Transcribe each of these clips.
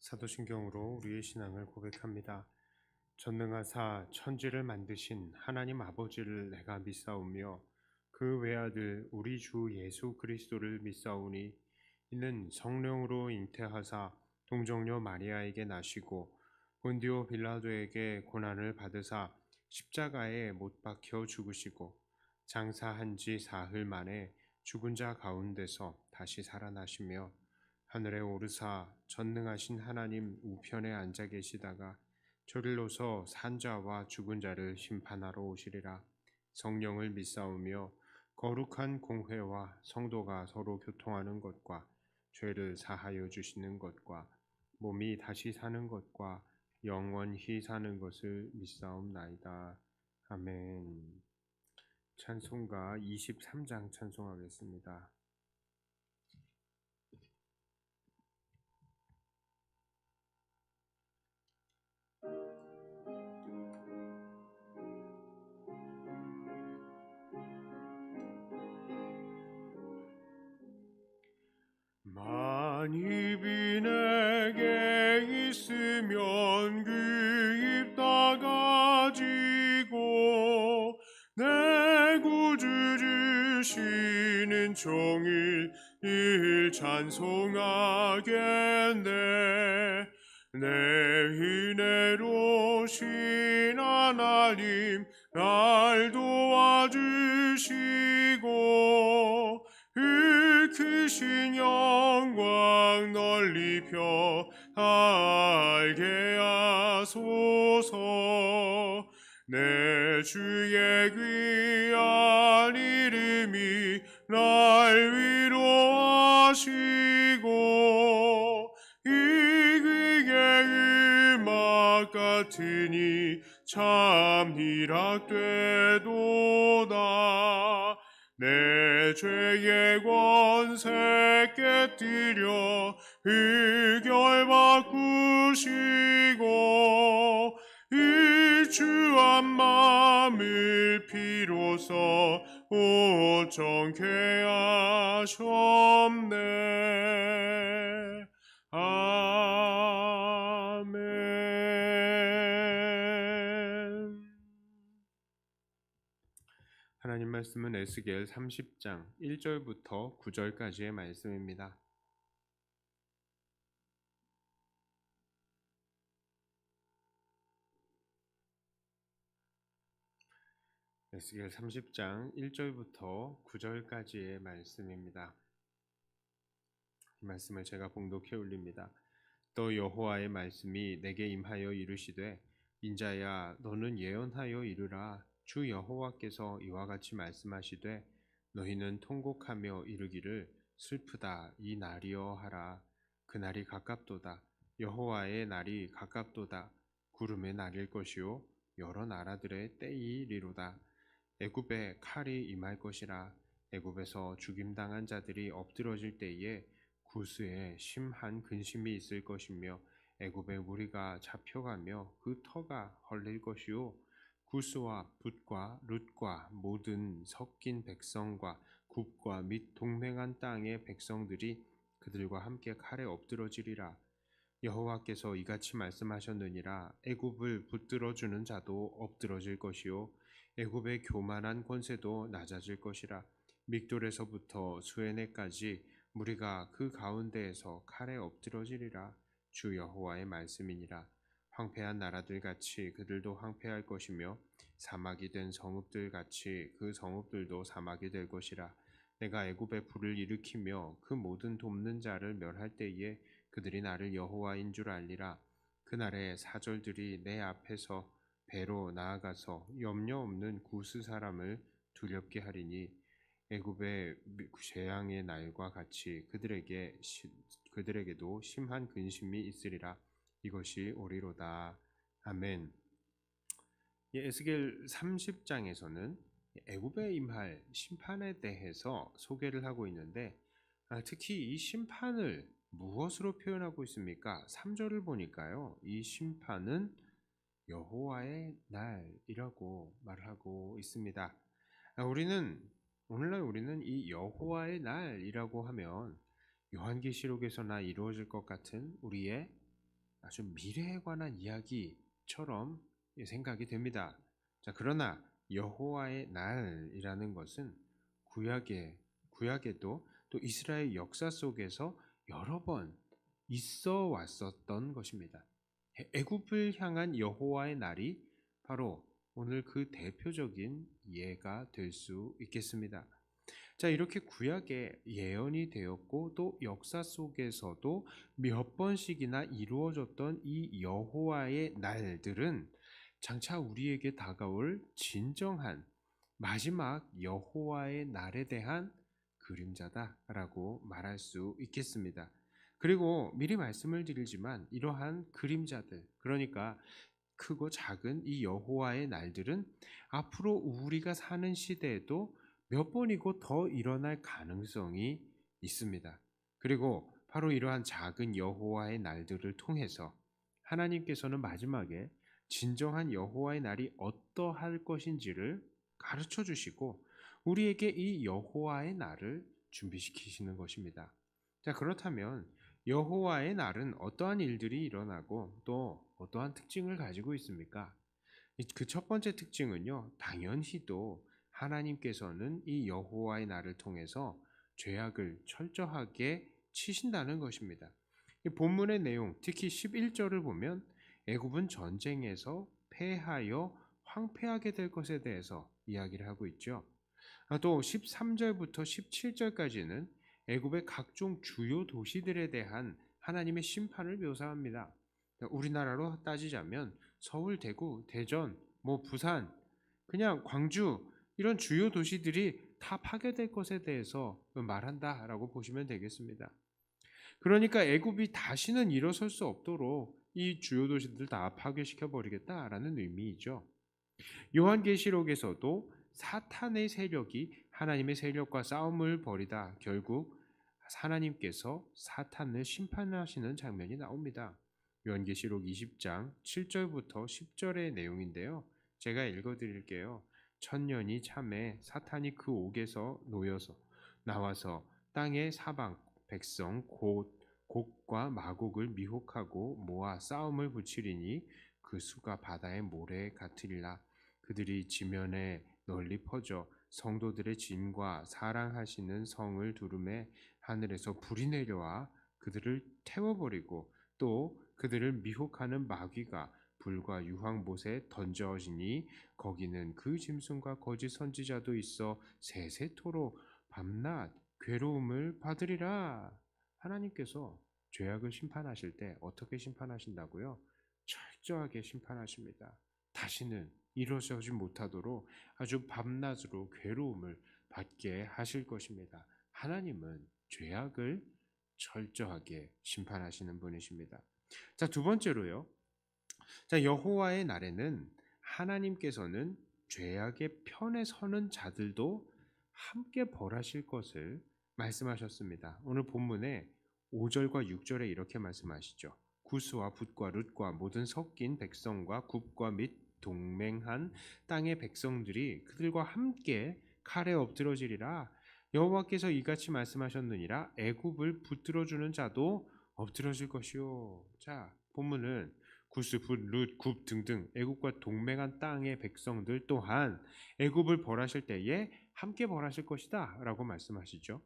사도신경으로 우리의 신앙을 고백합니다. 전능하사 천지를 만드신 하나님 아버지를 내가 믿사오며 그 외아들 우리 주 예수 그리스도를 믿사오니 이는 성령으로 잉태하사 동정녀 마리아에게 나시고 본디오 빌라도에게 고난을 받으사 십자가에 못 박혀 죽으시고 장사한 지 사흘 만에 죽은 자 가운데서 다시 살아나시며 하늘에 오르사 전능하신 하나님 우편에 앉아 계시다가 저릴로서 산자와 죽은 자를 심판하러 오시리라. 성령을 믿사오며 거룩한 공회와 성도가 서로 교통하는 것과 죄를 사하여 주시는 것과 몸이 다시 사는 것과 영원히 사는 것을 믿사옵나이다. 아멘. 찬송가 23장 찬송하겠습니다. 만입이 내게 있으면 그 입 다 가지고 내 구주 주시는 종일 일 찬송하겠네. 내 은혜로 신 하나님 날 도와주시고 그 크신 영광 널리 펴 알게 하소서. 내 주의 귀한 이름이 날 위로하시고 이 귀의 음악 같으니 참 희락되도다. 내 죄의 권세 깨뜨려 흑열 바꾸시고 이 주한 마음을 비로소 옷 정케 하셨네. 아멘. 하나님 말씀은 에스겔 30장 1절부터 9절까지의 말씀입니다. 에스겔 30장 1절부터 9절까지의 말씀입니다. 이 말씀을 제가 봉독해 올립니다. 또 여호와의 말씀이 내게 임하여 이르시되 인자야 너는 예언하여 이르라. 주 여호와께서 이와 같이 말씀하시되 너희는 통곡하며 이르기를 슬프다 이 날이여 하라. 그날이 가깝도다. 여호와의 날이 가깝도다. 구름의 날일 것이요 여러 나라들의 때이리로다. 애굽에 칼이 임할 것이라. 애굽에서 죽임당한 자들이 엎드러질 때에 구스에 심한 근심이 있을 것이며 애굽의 무리가 잡혀가며 그 터가 헐릴 것이요 구스와 붓과 룻과 모든 섞인 백성과 굽과 및 동맹한 땅의 백성들이 그들과 함께 칼에 엎드러지리라. 여호와께서 이같이 말씀하셨느니라. 애굽을 붙들어 주는 자도 엎드러질 것이요 애굽의 교만한 권세도 낮아질 것이라. 믹돌에서부터 수에네까지 무리가 그 가운데에서 칼에 엎드러지리라. 주 여호와의 말씀이니라. 황폐한 나라들 같이 그들도 황폐할 것이며 사막이 된 성읍들 같이 그 성읍들도 사막이 될 것이라. 내가 애굽에 불을 일으키며 그 모든 돕는 자를 멸할 때에 그들이 나를 여호와인 줄 알리라. 그날에 사절들이 내 앞에서 배로 나아가서 염려 없는 구스 사람을 두렵게 하리니 애굽의 재앙의 날과 같이 그들에게도 심한 근심이 있으리라. 이것이 오리로다. 아멘. 에스겔 30장에서는 애굽에 임할 심판에 대해서 소개를 하고 있는데 특히 이 심판을 무엇으로 표현하고 있습니까? 3절을 보니까요. 이 심판은 여호와의 날이라고 말하고 있습니다. 오늘날 우리는 이 여호와의 날이라고 하면 요한계시록에서나 이루어질 것 같은 우리의 아주 미래에 관한 이야기처럼 생각이 됩니다. 자, 그러나 여호와의 날이라는 것은 구약에도 또 이스라엘 역사 속에서 여러 번 있어 왔었던 것입니다. 애굽을 향한 여호와의 날이 바로 오늘 그 대표적인 예가 될 수 있겠습니다. 자, 이렇게 구약에 예언이 되었고 또 역사 속에서도 몇 번씩이나 이루어졌던 이 여호와의 날들은 장차 우리에게 다가올 진정한 마지막 여호와의 날에 대한 그림자다라고 말할 수 있겠습니다. 그리고 미리 말씀을 드리지만 이러한 그림자들, 그러니까 크고 작은 이 여호와의 날들은 앞으로 우리가 사는 시대에도 몇 번이고 더 일어날 가능성이 있습니다. 그리고 바로 이러한 작은 여호와의 날들을 통해서 하나님께서는 마지막에 진정한 여호와의 날이 어떠할 것인지를 가르쳐 주시고 우리에게 이 여호와의 날을 준비시키시는 것입니다. 자, 그렇다면 여호와의 날은 어떠한 일들이 일어나고 또 어떠한 특징을 가지고 있습니까? 그 첫 번째 특징은요, 당연히도 하나님께서는 이 여호와의 날을 통해서 죄악을 철저하게 치신다는 것입니다. 이 본문의 내용, 특히 11절을 보면 애굽은 전쟁에서 패하여 황폐하게 될 것에 대해서 이야기를 하고 있죠. 또 13절부터 17절까지는 애굽의 각종 주요 도시들에 대한 하나님의 심판을 묘사합니다. 우리나라로 따지자면 서울, 대구, 대전, 부산, 그냥 광주 이런 주요 도시들이 다 파괴될 것에 대해서 말한다라고 보시면 되겠습니다. 그러니까 애굽이 다시는 일어설 수 없도록 이 주요 도시들 다 파괴시켜 버리겠다라는 의미이죠. 요한계시록에서도 사탄의 세력이 하나님의 세력과 싸움을 벌이다 결국 하나님께서 사탄을 심판하시는 장면이 나옵니다. 요한계시록 20장 7절부터 10절의 내용인데요. 제가 읽어드릴게요. 천년이 참에 사탄이 그 옥에서 놓여서 나와서 땅의 사방 백성 곡과 마곡을 미혹하고 모아 싸움을 붙이리니 그 수가 바다의 모래 같으리라. 그들이 지면에 널리 퍼져 성도들의 진과 사랑하시는 성을 두름에 하늘에서 불이 내려와 그들을 태워버리고 또 그들을 미혹하는 마귀가 불과 유황못에 던져지니 거기는 그 짐승과 거짓 선지자도 있어 세세토록 밤낮 괴로움을 받으리라. 하나님께서 죄악을 심판하실 때 어떻게 심판하신다고요? 철저하게 심판하십니다. 다시는 일어서지 못하도록 아주 밤낮으로 괴로움을 받게 하실 것입니다. 하나님은 죄악을 철저하게 심판하시는 분이십니다. 자, 두 번째로요. 자, 여호와의 날에는 하나님께서는 죄악의 편에 서는 자들도 함께 벌하실 것을 말씀하셨습니다. 오늘 본문에 5절과 6절에 이렇게 말씀하시죠. 구스와 붓과 룻과 모든 섞인 백성과 굽과 및 동맹한 땅의 백성들이 그들과 함께 칼에 엎드러지리라. 여호와께서 이같이 말씀하셨느니라. 애굽을 붙들어주는 자도 엎드러질 것이요. 자, 본문은 구스, 붓, 룻, 굽 등등 애굽과 동맹한 땅의 백성들 또한 애굽을 벌하실 때에 함께 벌하실 것이다 라고 말씀하시죠.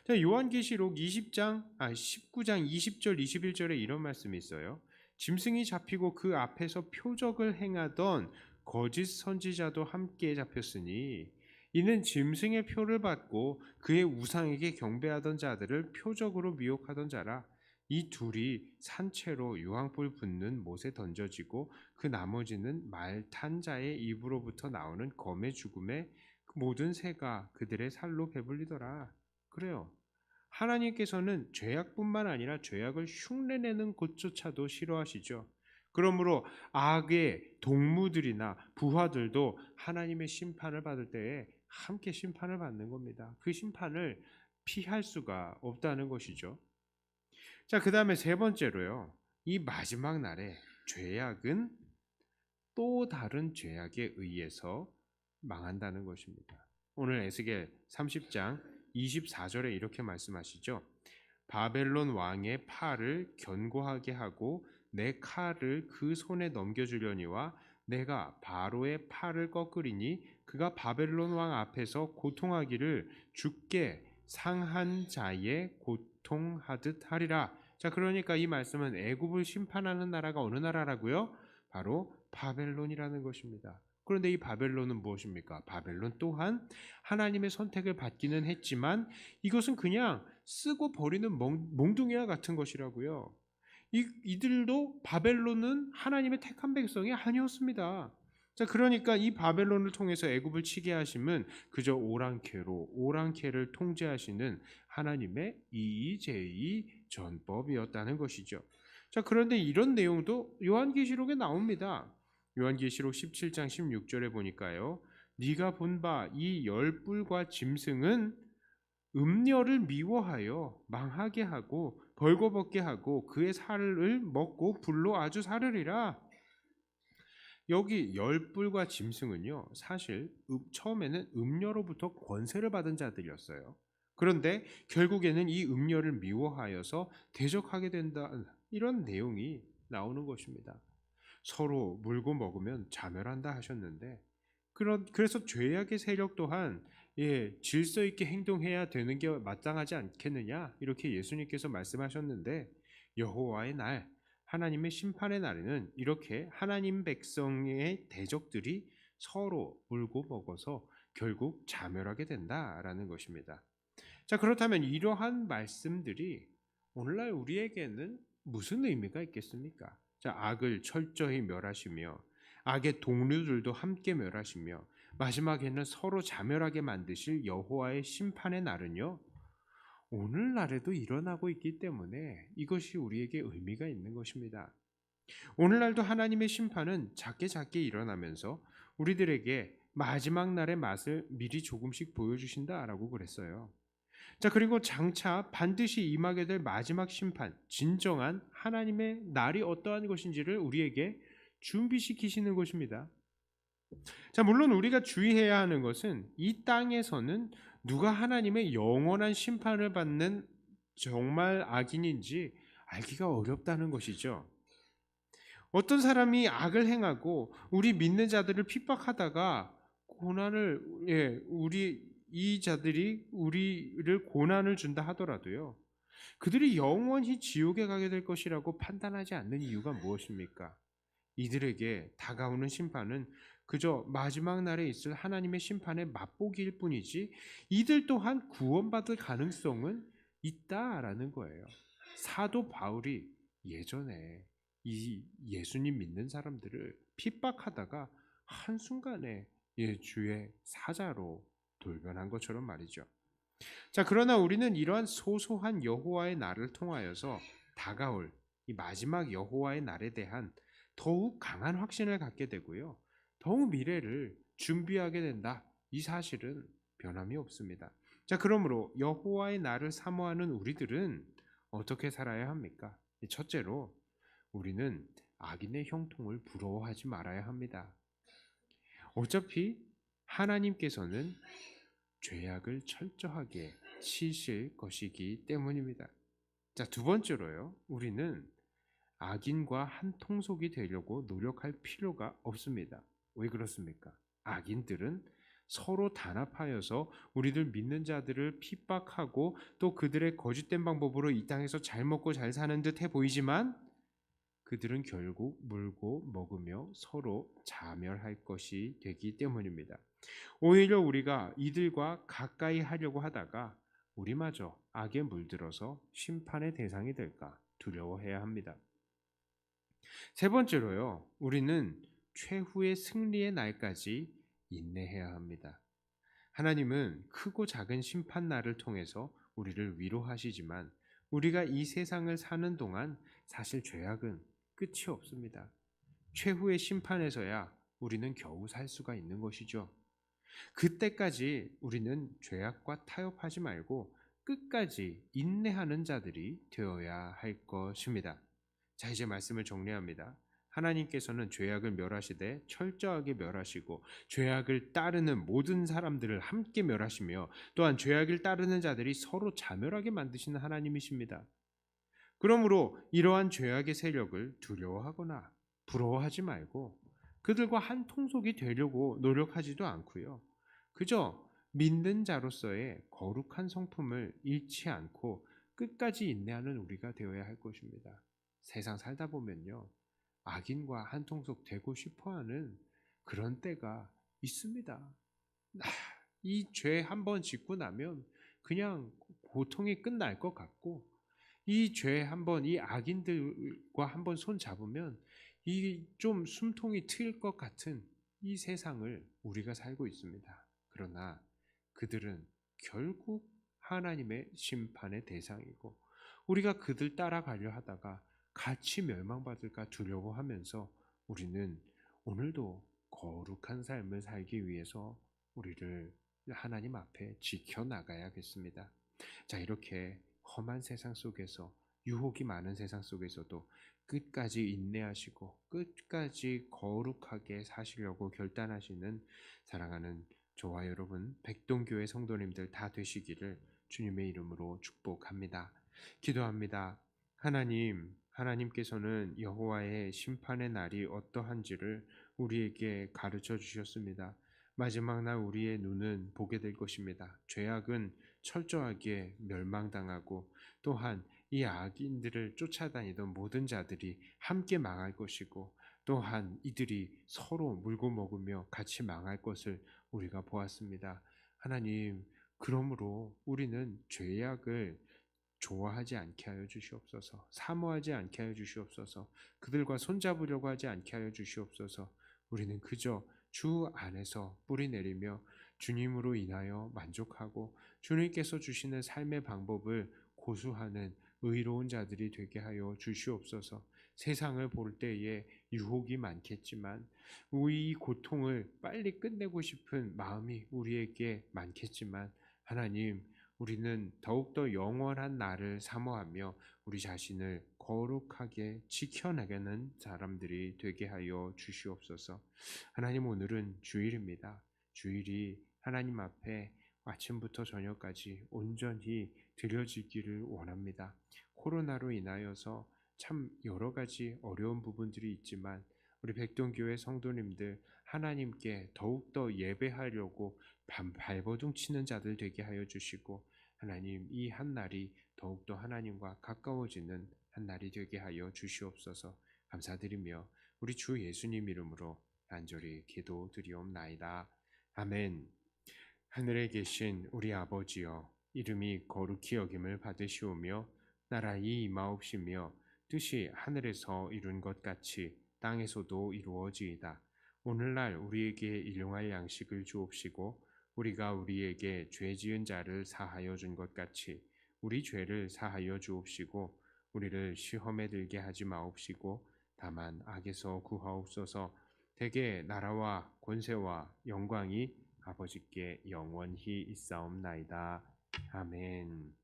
자, 요한계시록 19장 20절 21절에 이런 말씀이 있어요. 짐승이 잡히고 그 앞에서 표적을 행하던 거짓 선지자도 함께 잡혔으니 이는 짐승의 표를 받고 그의 우상에게 경배하던 자들을 표적으로 미혹하던 자라. 이 둘이 산채로 유황불 붙는 못에 던져지고 그 나머지는 말 탄 자의 입으로부터 나오는 검의 죽음에 모든 새가 그들의 살로 배불리더라. 그래요. 하나님께서는 죄악뿐만 아니라 죄악을 흉내내는 것조차도 싫어하시죠. 그러므로 악의 동무들이나 부하들도 하나님의 심판을 받을 때에 함께 심판을 받는 겁니다. 그 심판을 피할 수가 없다는 것이죠. 자, 그 다음에 세 번째로요. 이 마지막 날에 죄악은 또 다른 죄악에 의해서 망한다는 것입니다. 오늘 에스겔 30장 24절에 이렇게 말씀하시죠. 바벨론 왕의 팔을 견고하게 하고 내 칼을 그 손에 넘겨주려니와 내가 바로의 팔을 꺾으리니 그가 바벨론 왕 앞에서 고통하기를 죽게 상한 자의 고통하듯 하리라. 자, 그러니까 이 말씀은 애굽을 심판하는 나라가 어느 나라라고요? 바로 바벨론이라는 것입니다. 그런데 이 바벨론은 무엇입니까? 바벨론 또한 하나님의 선택을 받기는 했지만 이것은 그냥 쓰고 버리는 몽둥이와 같은 것이라고요. 이들도 바벨론은 하나님의 택한 백성이 아니었습니다. 자, 그러니까 이 바벨론을 통해서 애굽을 치게 하심은 그저 오랑캐를 통제하시는 하나님의 이의제의 전법이었다는 것이죠. 자, 그런데 이런 내용도 요한계시록에 나옵니다. 요한계시록 17장 16절에 보니까요. 네가 본 바 이 열불과 짐승은 음녀를 미워하여 망하게 하고 벌거벗게 하고 그의 살을 먹고 불로 아주 사르리라. 여기 열불과 짐승은요, 사실 처음에는 음녀로부터 권세를 받은 자들이었어요. 그런데 결국에는 이 음녀를 미워하여서 대적하게 된다, 이런 내용이 나오는 것입니다. 서로 물고 먹으면 자멸한다 하셨는데, 그래서 죄악의 세력 또한 질서 있게 행동해야 되는 게 마땅하지 않겠느냐, 이렇게 예수님께서 말씀하셨는데, 여호와의 날, 하나님의 심판의 날에는 이렇게 하나님 백성의 대적들이 서로 물고 먹어서 결국 자멸하게 된다라는 것입니다. 자, 그렇다면 이러한 말씀들이 오늘날 우리에게는 무슨 의미가 있겠습니까? 자, 악을 철저히 멸하시며 악의 동료들도 함께 멸하시며 마지막에는 서로 자멸하게 만드실 여호와의 심판의 날은요, 오늘날에도 일어나고 있기 때문에 이것이 우리에게 의미가 있는 것입니다. 오늘날도 하나님의 심판은 작게 일어나면서 우리들에게 마지막 날의 맛을 미리 조금씩 보여주신다라고 그랬어요. 자, 그리고 장차 반드시 임하게 될 마지막 심판, 진정한 하나님의 날이 어떠한 것인지를 우리에게 준비시키시는 것입니다. 자, 물론 우리가 주의해야 하는 것은 이 땅에서는 누가 하나님의 영원한 심판을 받는 정말 악인인지 알기가 어렵다는 것이죠. 어떤 사람이 악을 행하고 우리 믿는 자들을 핍박하다가 이 자들이 우리를 고난을 준다 하더라도요, 그들이 영원히 지옥에 가게 될 것이라고 판단하지 않는 이유가 무엇입니까? 이들에게 다가오는 심판은 그저 마지막 날에 있을 하나님의 심판의 맛보기일 뿐이지 이들 또한 구원받을 가능성은 있다라는 거예요. 사도 바울이 예전에 이 예수님 믿는 사람들을 핍박하다가 한순간에 주의 사자로 돌변한 것처럼 말이죠. 자, 그러나 우리는 이러한 소소한 여호와의 날을 통하여서 다가올 이 마지막 여호와의 날에 대한 더욱 강한 확신을 갖게 되고요, 더욱 미래를 준비하게 된다. 이 사실은 변함이 없습니다. 자, 그러므로 여호와의 날을 사모하는 우리들은 어떻게 살아야 합니까? 첫째로, 우리는 악인의 형통을 부러워하지 말아야 합니다. 어차피 하나님께서는 죄악을 철저하게 치실 것이기 때문입니다. 자, 두 번째로요, 우리는 악인과 한 통속이 되려고 노력할 필요가 없습니다. 왜 그렇습니까? 악인들은 서로 단합하여서 우리들 믿는 자들을 핍박하고 또 그들의 거짓된 방법으로 이 땅에서 잘 먹고 잘 사는 듯 해 보이지만 그들은 결국 물고 먹으며 서로 자멸할 것이 되기 때문입니다. 오히려 우리가 이들과 가까이 하려고 하다가 우리마저 악에 물들어서 심판의 대상이 될까 두려워해야 합니다. 세 번째로요, 우리는 최후의 승리의 날까지 인내해야 합니다. 하나님은 크고 작은 심판 날을 통해서 우리를 위로하시지만 우리가 이 세상을 사는 동안 사실 죄악은 끝이 없습니다. 최후의 심판에서야 우리는 겨우 살 수가 있는 것이죠. 그때까지 우리는 죄악과 타협하지 말고 끝까지 인내하는 자들이 되어야 할 것입니다. 자, 이제 말씀을 정리합니다. 하나님께서는 죄악을 멸하시되 철저하게 멸하시고 죄악을 따르는 모든 사람들을 함께 멸하시며 또한 죄악을 따르는 자들이 서로 자멸하게 만드시는 하나님이십니다. 그러므로 이러한 죄악의 세력을 두려워하거나 부러워하지 말고 그들과 한 통속이 되려고 노력하지도 않고요. 그저 믿는 자로서의 거룩한 성품을 잃지 않고 끝까지 인내하는 우리가 되어야 할 것입니다. 세상 살다 보면요. 악인과 한통속 되고 싶어하는 그런 때가 있습니다. 이 죄 한 번 짓고 나면 그냥 고통이 끝날 것 같고 이 죄 한번 이 악인들과 한번 손 잡으면 이 좀 숨통이 트일 것 같은 이 세상을 우리가 살고 있습니다. 그러나 그들은 결국 하나님의 심판의 대상이고 우리가 그들 따라가려 하다가 같이 멸망받을까 두려워하면서 우리는 오늘도 거룩한 삶을 살기 위해서 우리를 하나님 앞에 지켜나가야겠습니다. 자, 이렇게 험한 세상 속에서 유혹이 많은 세상 속에서도 끝까지 인내하시고 끝까지 거룩하게 사시려고 결단하시는 사랑하는 저와 여러분 백동교회 성도님들 다 되시기를 주님의 이름으로 축복합니다. 기도합니다. 하나님께서는 여호와의 심판의 날이 어떠한지를 우리에게 가르쳐 주셨습니다. 마지막 날 우리의 눈은 보게 될 것입니다. 죄악은 철저하게 멸망당하고 또한 이 악인들을 쫓아다니던 모든 자들이 함께 망할 것이고 또한 이들이 서로 물고 먹으며 같이 망할 것을 우리가 보았습니다. 하나님, 그러므로 우리는 죄악을 좋아하지 않게 하여 주시옵소서. 사모하지 않게 하여 주시옵소서. 그들과 손잡으려고 하지 않게 하여 주시옵소서. 우리는 그저 주 안에서 뿌리 내리며 주님으로 인하여 만족하고 주님께서 주시는 삶의 방법을 고수하는 의로운 자들이 되게 하여 주시옵소서. 세상을 볼 때에 유혹이 많겠지만 우리 고통을 빨리 끝내고 싶은 마음이 우리에게 많겠지만 하나님, 우리는 더욱더 영원한 날을 사모하며 우리 자신을 거룩하게 지켜나가는 사람들이 되게 하여 주시옵소서. 하나님, 오늘은 주일입니다. 주일이 하나님 앞에 아침부터 저녁까지 온전히 드려지기를 원합니다. 코로나로 인하여서 참 여러 가지 어려운 부분들이 있지만 우리 백동교회 성도님들 하나님께 더욱더 예배하려고 발버둥 치는 자들 되게 하여 주시고 하나님, 이 한 날이 더욱더 하나님과 가까워지는 한 날이 되게 하여 주시옵소서. 감사드리며 우리 주 예수님 이름으로 간절히 기도드리옵나이다. 아멘. 하늘에 계신 우리 아버지여, 이름이 거룩히 여김을 받으시오며 나라의 임하옵시며 뜻이 하늘에서 이룬 것 같이 땅에서도 이루어지이다. 오늘날 우리에게 일용할 양식을 주옵시고 우리가 우리에게 죄 지은 자를 사하여 준 것 같이 우리 죄를 사하여 주옵시고 우리를 시험에 들게 하지 마옵시고 다만 악에서 구하옵소서. 대개 나라와 권세와 영광이 아버지께 영원히 있사옵나이다. 아멘.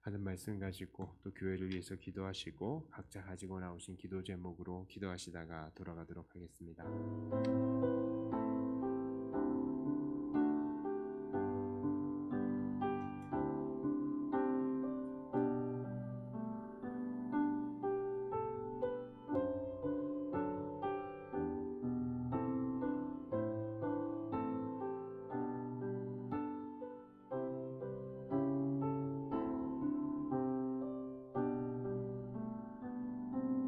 하는 말씀 가지고 또 교회를 위해서 기도하시고 각자 가지고 나오신 기도 제목으로 기도하시다가 돌아가도록 하겠습니다.